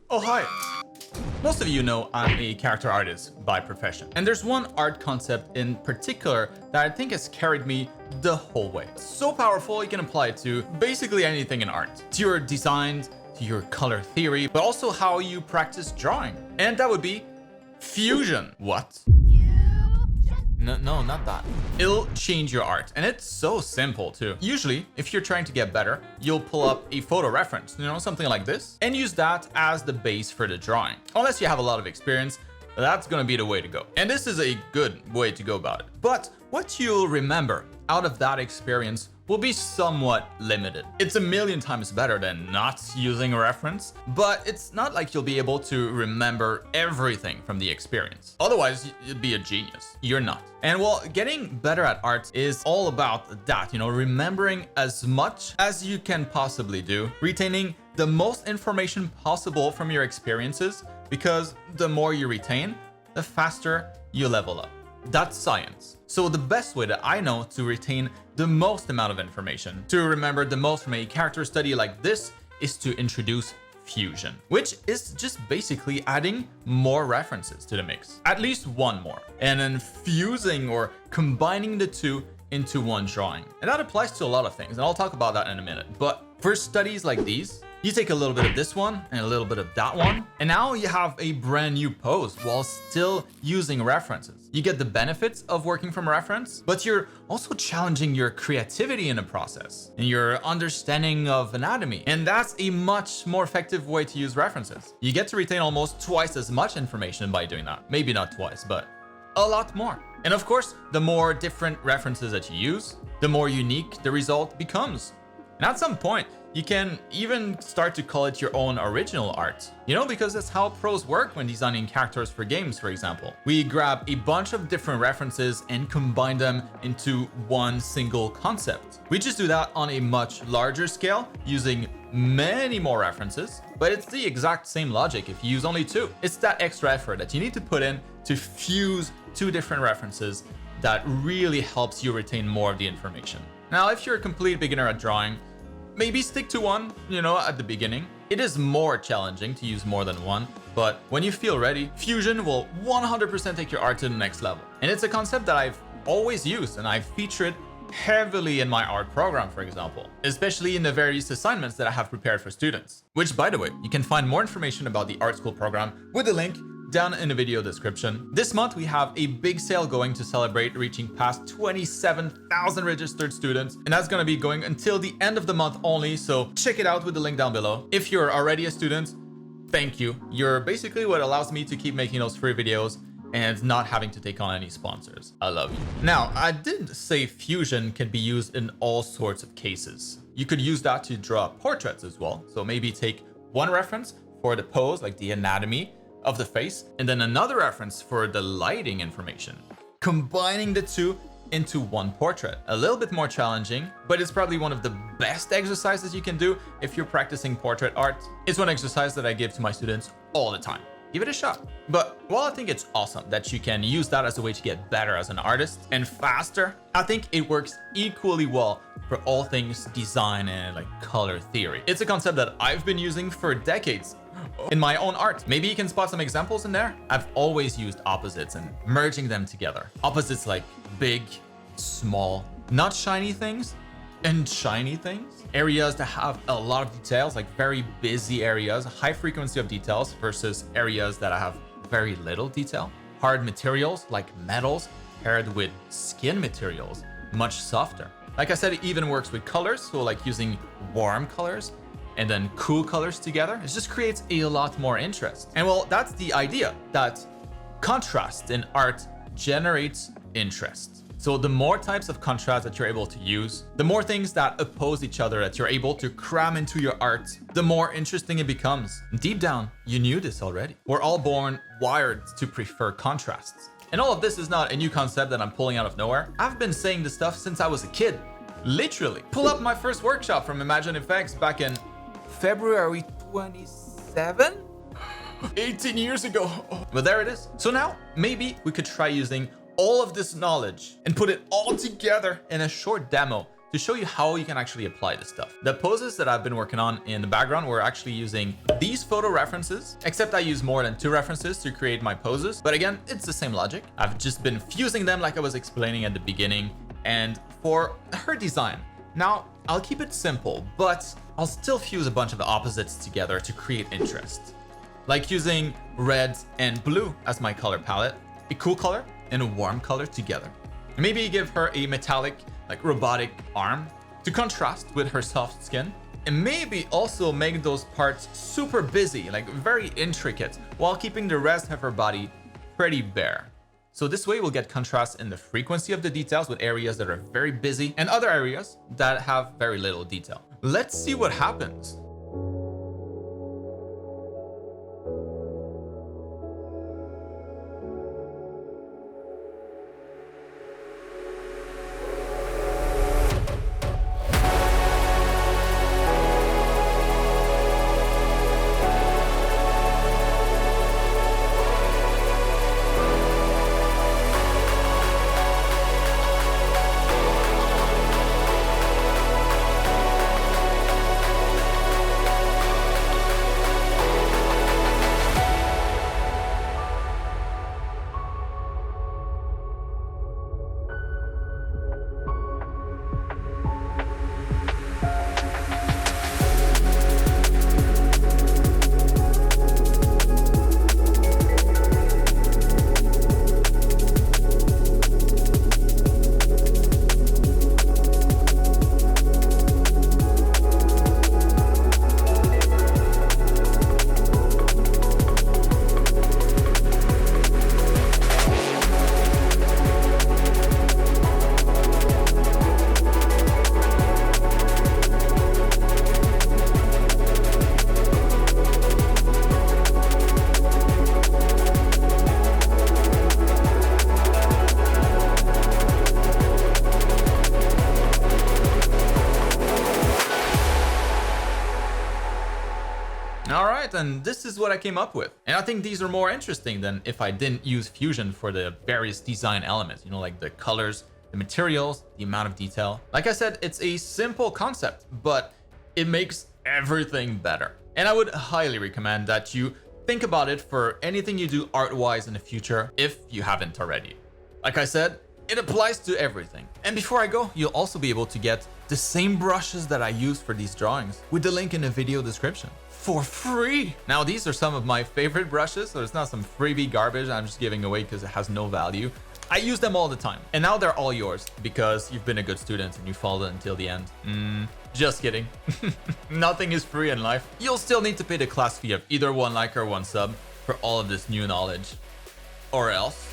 Oh, hi. Most of you know I'm a character artist by profession. And there's one art concept in particular that I think has carried me the whole way. It's so powerful, you can apply it to basically anything in art. To your designs, to your color theory, but also how you practice drawing. And that would be fusion. What? No, not that. It'll change your art, and it's so simple too. Usually, if you're trying to get better, you'll pull up a photo reference, something like this, and use that as the base for the drawing. Unless you have a lot of experience, that's gonna be the way to go. And this is a good way to go about it. But what you'll remember out of that experience will be somewhat limited. It's a million times better than not using a reference, but it's not like you'll be able to remember everything from the experience. Otherwise, you'd be a genius. You're not. And well, getting better at art is all about that, remembering as much as you can possibly do, retaining the most information possible from your experiences, because the more you retain, the faster you level up. That's science. So the best way that I know to retain the most amount of information, to remember the most from a character study like this, is to introduce fusion, which is just basically adding more references to the mix, at least one more, and then fusing or combining the two into one drawing. And that applies to a lot of things, and I'll talk about that in a minute. But for studies like these, you take a little bit of this one and a little bit of that one, and now you have a brand new pose while still using references. You get the benefits of working from reference, but you're also challenging your creativity in the process and your understanding of anatomy. And that's a much more effective way to use references. You get to retain almost twice as much information by doing that. Maybe not twice, but a lot more. And of course, the more different references that you use, the more unique the result becomes. And at some point, you can even start to call it your own original art, because that's how pros work when designing characters for games, for example. We grab a bunch of different references and combine them into one single concept. We just do that on a much larger scale using many more references, but it's the exact same logic if you use only two. It's that extra effort that you need to put in to fuse two different references that really helps you retain more of the information. Now, if you're a complete beginner at drawing, maybe stick to one, at the beginning. It is more challenging to use more than one, but when you feel ready, fusion will 100% take your art to the next level. And it's a concept that I've always used, and I feature it heavily in my art program, for example, especially in the various assignments that I have prepared for students, which, by the way, you can find more information about the art school program with the link down in the video description. This month we have a big sale going to celebrate reaching past 27,000 registered students, and that's going to be going until the end of the month only, so check it out with the link down below. If you're already a student, thank you. You're basically what allows me to keep making those free videos and not having to take on any sponsors. I love you. Now, I did say fusion can be used in all sorts of cases. You could use that to draw portraits as well. So maybe take one reference for the pose, like the anatomy of the face, and then another reference for the lighting information, combining the two into one portrait. A little bit more challenging, but it's probably one of the best exercises you can do if you're practicing portrait art. It's one exercise that I give to my students all the time. Give it a shot. But while I think it's awesome that you can use that as a way to get better as an artist and faster, I think it works equally well for all things design and color theory. It's a concept that I've been using for decades in my own art. Maybe you can spot some examples in there. I've always used opposites and merging them together. Opposites like big, small, not shiny things, and shiny things. Areas that have a lot of details, like very busy areas, high frequency of details versus areas that have very little detail. Hard materials like metals paired with skin materials, much softer. Like I said, it even works with colors. So like using warm colors and then cool colors together, it just creates a lot more interest. And well, that's the idea, that contrast in art generates interest. So the more types of contrast that you're able to use, the more things that oppose each other that you're able to cram into your art, the more interesting it becomes. Deep down, you knew this already. We're all born wired to prefer contrasts. And all of this is not a new concept that I'm pulling out of nowhere. I've been saying this stuff since I was a kid. Literally. Pull up my first workshop from Imagine Effects back in February 27? 18 years ago. But there it is. So now maybe we could try using all of this knowledge and put it all together in a short demo to show you how you can actually apply this stuff. The poses that I've been working on in the background were actually using these photo references, except I use more than 2 references to create my poses. But again, it's the same logic. I've just been fusing them like I was explaining at the beginning. And for her design, now I'll keep it simple, but I'll still fuse a bunch of the opposites together to create interest. Like using red and blue as my color palette, a cool color and a warm color together. And maybe give her a metallic, like robotic arm to contrast with her soft skin. And maybe also make those parts super busy, like very intricate, while keeping the rest of her body pretty bare. So this way we'll get contrast in the frequency of the details with areas that are very busy and other areas that have very little detail. Let's see what happens. Alright, and this is what I came up with. And I think these are more interesting than if I didn't use Fusion for the various design elements, you know, like the colors, the materials, the amount of detail. Like I said, it's a simple concept, but it makes everything better. And I would highly recommend that you think about it for anything you do art-wise in the future, if you haven't already. Like I said, it applies to everything. And before I go, you'll also be able to get the same brushes that I used for these drawings with the link in the video description for free. Now, these are some of my favorite brushes, so it's not some freebie garbage I'm just giving away because it has no value. I use them all the time. And now they're all yours because you've been a good student and you followed it until the end. Just kidding. Nothing is free in life. You'll still need to pay the class fee of either 1 like or 1 sub for all of this new knowledge. Or else